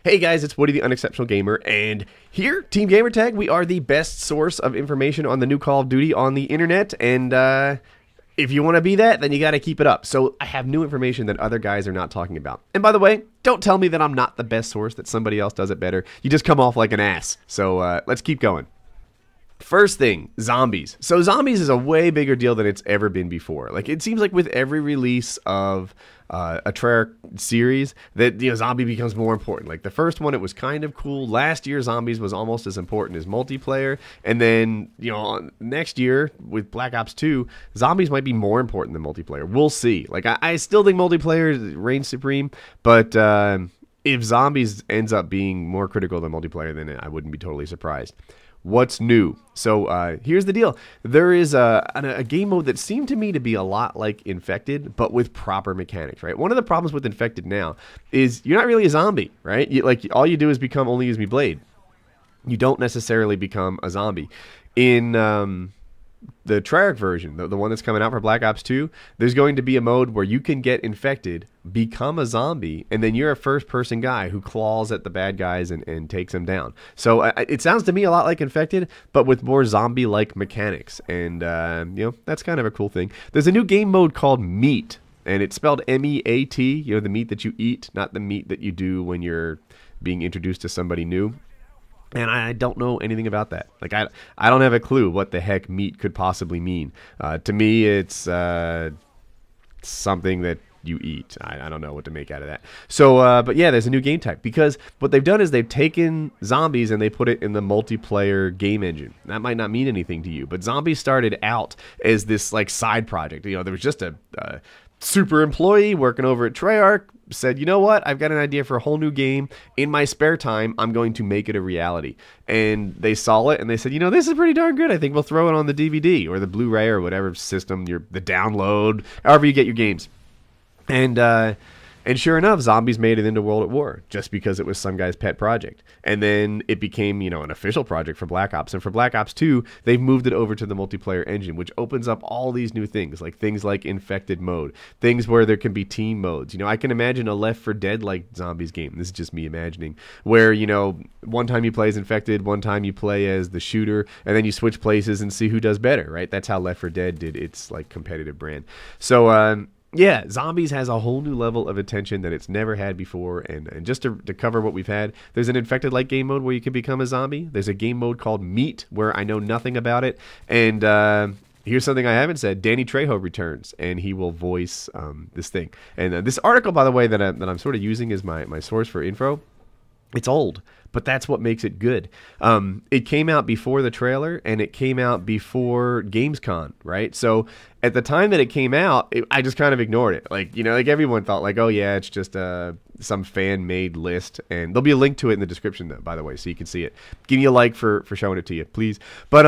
Hey guys, it's Woody the Unexceptional Gamer, and here, Team Gamertag, we are the best source of information on the new Call of Duty on the internet, and if you want to be that, then you got to keep it up. So I have new information that other guys are not talking about. And by the way, don't tell me that I'm not the best source, that somebody else does it better. You just come off like an ass. So let's keep going. First thing, zombies. So zombies is a way bigger deal than it's ever been before. Like, it seems like with every release of a Treyarch series that, zombie becomes more important. Like the first one, it was kind of cool. Last year, zombies was almost as important as multiplayer. And then, next year with Black Ops 2, zombies might be more important than multiplayer. We'll see. Like, I still think multiplayer reigns supreme, but if zombies ends up being more critical than multiplayer, then I wouldn't be totally surprised. What's new? So here's the deal. There is a game mode that seemed to me to be a lot like Infected, but with proper mechanics, right? One of the problems with Infected now is you're not really a zombie, right? All you do is become Only Use Me Blade. You don't necessarily become a zombie. In the Treyarch version, the one that's coming out for Black Ops 2, there's going to be a mode where you can get infected, become a zombie, and then you're a first-person guy who claws at the bad guys and takes them down. So it sounds to me a lot like Infected, but with more zombie-like mechanics, and that's kind of a cool thing. There's a new game mode called Meat, and it's spelled M-E-A-T, the meat that you eat, not the meat that you do when you're being introduced to somebody new. And I don't know anything about that. Like, I don't have a clue what the heck meat could possibly mean. To me, it's something that you eat. I don't know what to make out of that. So, but yeah, there's a new game type. Because what they've done is they've taken zombies and they put it in the multiplayer game engine. That might not mean anything to you. But zombies started out as this, like, side project. There was just a super employee working over at Treyarch, said, you know what, I've got an idea for a whole new game. In my spare time, I'm going to make it a reality. And they saw it and they said, this is pretty darn good. I think we'll throw it on the DVD or the Blu-ray or whatever system, the download, however you get your games. And sure enough, zombies made it into World at War just because it was some guy's pet project. And then it became, an official project for Black Ops. And for Black Ops 2, they've moved it over to the multiplayer engine, which opens up all these new things like Infected mode, things where there can be team modes. I can imagine a Left 4 Dead-like zombies game. This is just me imagining, where, one time you play as Infected, one time you play as the shooter, and then you switch places and see who does better, right? That's how Left 4 Dead did its, competitive brand. So, yeah, zombies has a whole new level of attention that it's never had before, and just to cover what we've had, there's an Infected-like game mode where you can become a zombie. There's a game mode called Meat where I know nothing about it, and here's something I haven't said. Danny Trejo returns, and he will voice this thing. And this article, by the way, that I'm sort of using as my source for info, it's old, but that's what makes it good. It came out before the trailer, and it came out before Gamescom, right? So at the time that it came out, I just kind of ignored it. Like everyone thought, oh yeah, it's just some fan-made list, and there'll be a link to it in the description, though, by the way, so you can see it. Give me a like for showing it to you, please. But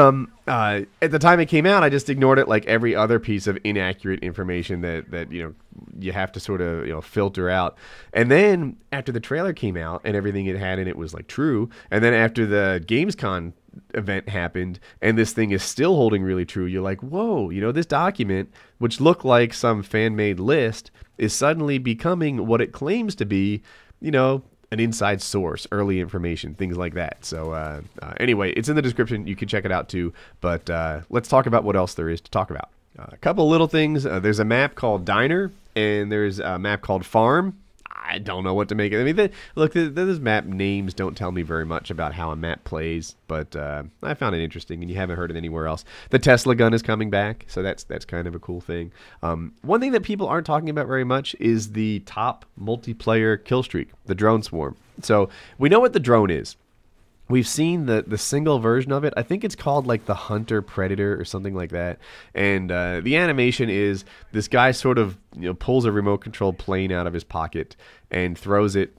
at the time it came out, I just ignored it like every other piece of inaccurate information that you have to sort of filter out. And then after the trailer came out and everything it had in it was true, and then after the Gamescom event happened and this thing is still holding really true, you're like, whoa, this document, which looked like some fan-made list, is suddenly becoming what it claims to be, an inside source, early information, things like that. So anyway, it's in the description. You can check it out too. But let's talk about what else there is to talk about. A couple little things. There's a map called Diner, and there's a map called Farm. I don't know what to make of it. I mean, those map names don't tell me very much about how a map plays, but I found it interesting, and you haven't heard it anywhere else. The Tesla gun is coming back, so that's kind of a cool thing. One thing that people aren't talking about very much is the top multiplayer kill streak, the Drone Swarm. So we know what the drone is. We've seen the single version of it. I think it's called the Hunter Predator or something like that. And the animation is this guy sort of pulls a remote controlled plane out of his pocket and throws it,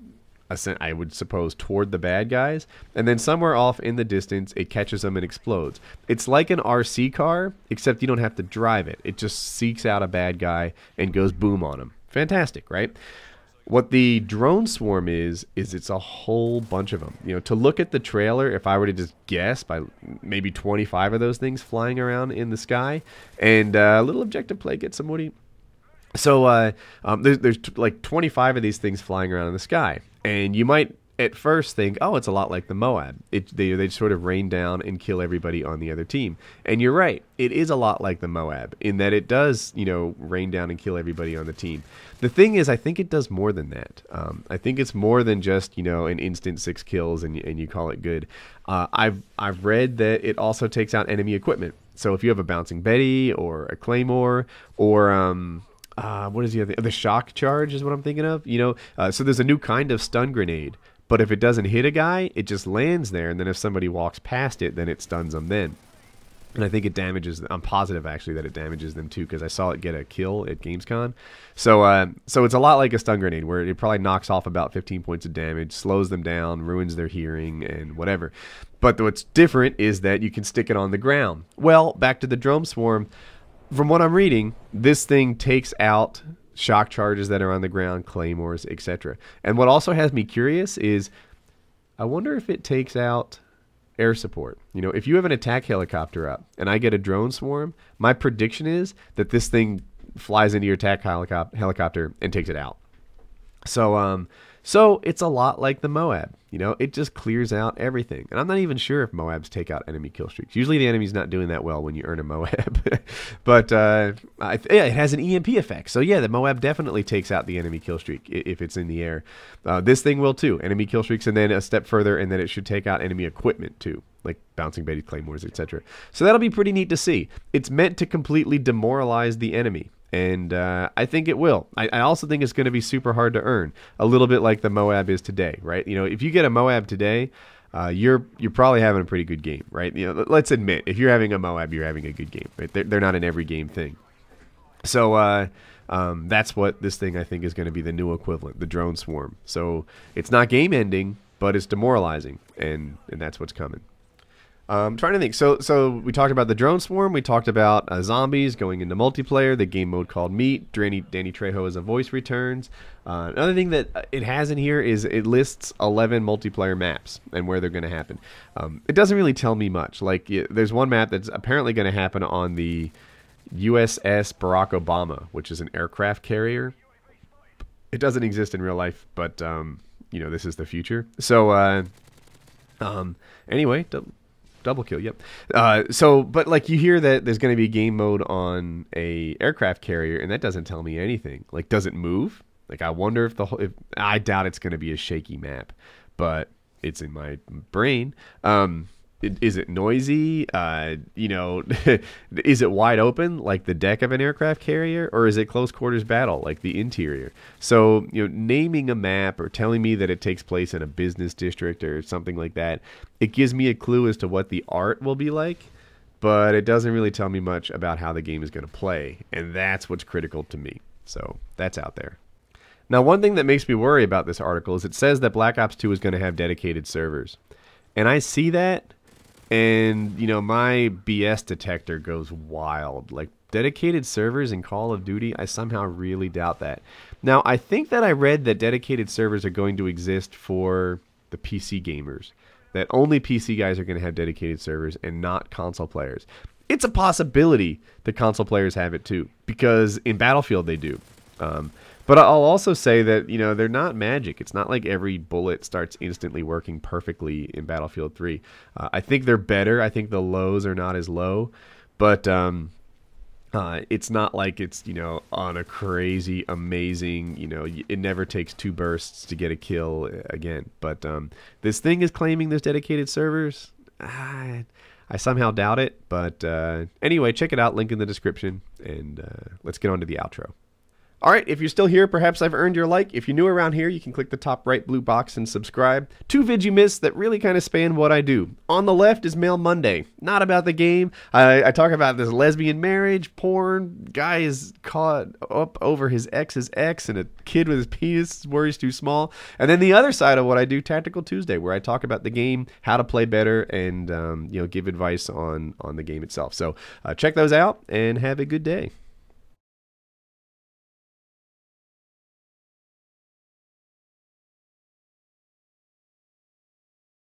I would suppose, toward the bad guys. And then somewhere off in the distance, it catches them and explodes. It's like an RC car, except you don't have to drive it. It just seeks out a bad guy and goes boom on him. Fantastic, right? What the Drone Swarm is it's a whole bunch of them. To look at the trailer, if I were to just guess, by maybe 25 of those things flying around in the sky, and a little objective play, get some Woody. So there's 25 of these things flying around in the sky, and you might at first think, oh, it's a lot like the Moab. They sort of rain down and kill everybody on the other team. And you're right, it is a lot like the Moab in that it does, rain down and kill everybody on the team. The thing is, I think it does more than that. I think it's more than just, an instant 6 kills and you call it good. I've read that it also takes out enemy equipment. So if you have a Bouncing Betty or a Claymore or what is the other? The shock charge is what I'm thinking of. So there's a new kind of stun grenade. But if it doesn't hit a guy, it just lands there, and then if somebody walks past it, then it stuns them then. And I think it damages. I'm positive actually that it damages them too, because I saw it get a kill at Gamescom. So it's a lot like a stun grenade, where it probably knocks off about 15 points of damage, slows them down, ruins their hearing, and whatever. But what's different is that you can stick it on the ground. Well, back to the Drone Swarm. From what I'm reading, this thing takes out shock charges that are on the ground, claymores, etc. And what also has me curious is, I wonder if it takes out air support. If you have an attack helicopter up and I get a drone swarm, my prediction is that this thing flies into your attack helicopter and takes it out. So it's a lot like the Moab. It just clears out everything. And I'm not even sure if Moabs take out enemy kill streaks. Usually the enemy's not doing that well when you earn a Moab. But it has an EMP effect. So yeah, the Moab definitely takes out the enemy kill streak if it's in the air. This thing will too. Enemy kill streaks, and then a step further, and then it should take out enemy equipment too, like Bouncing Betty, Claymores, etc. So that'll be pretty neat to see. It's meant to completely demoralize the enemy. And I think it will. I also think it's going to be super hard to earn, a little bit like the Moab is today, right? If you get a Moab today, you're probably having a pretty good game, right? Let's admit, if you're having a Moab, you're having a good game, right? They're not an every game thing. So that's what this thing I think is going to be the new equivalent, the Drone Swarm. So it's not game ending, but it's demoralizing, and that's what's coming. I'm trying to think. So we talked about the Drone Swarm. We talked about zombies going into multiplayer. The game mode called Meat. Danny Trejo as a voice returns. Another thing that it has in here is it lists 11 multiplayer maps and where they're going to happen. It doesn't really tell me much. Like there's one map that's apparently going to happen on the USS Barack Obama, which is an aircraft carrier. It doesn't exist in real life, but this is the future. So anyway. Double kill, yep. But like you hear that there's going to be game mode on a aircraft carrier, and that doesn't tell me anything. Like, does it move? Like, I wonder if I doubt it's going to be a shaky map, but it's in my brain. Is it noisy? Is it wide open like the deck of an aircraft carrier, or is it close quarters battle like the interior? So, naming a map or telling me that it takes place in a business district or something like that, it gives me a clue as to what the art will be like, but it doesn't really tell me much about how the game is going to play, and that's what's critical to me. So that's out there. Now, one thing that makes me worry about this article is it says that Black Ops 2 is going to have dedicated servers, and I see that. And, my BS detector goes wild. Like, dedicated servers in Call of Duty, I somehow really doubt that. Now, I think that I read that dedicated servers are going to exist for the PC gamers. That only PC guys are going to have dedicated servers and not console players. It's a possibility that console players have it too, because in Battlefield they do. But I'll also say that, they're not magic. It's not like every bullet starts instantly working perfectly in Battlefield 3. I think they're better. I think the lows are not as low. But it's not like it's, on a crazy, amazing, it never takes 2 bursts to get a kill again. But this thing is claiming there's dedicated servers. I somehow doubt it. But anyway, check it out. Link in the description. And let's get on to the outro. All right, if you're still here, perhaps I've earned your like. If you're new around here, you can click the top right blue box and subscribe. 2 vids you missed that really kind of span what I do. On the left is Mail Monday. Not about the game. I talk about this lesbian marriage, porn, guy is caught up over his ex's ex, and a kid with his penis worries too small. And then the other side of what I do, Tactical Tuesday, where I talk about the game, how to play better, and give advice on the game itself. So check those out, and have a good day.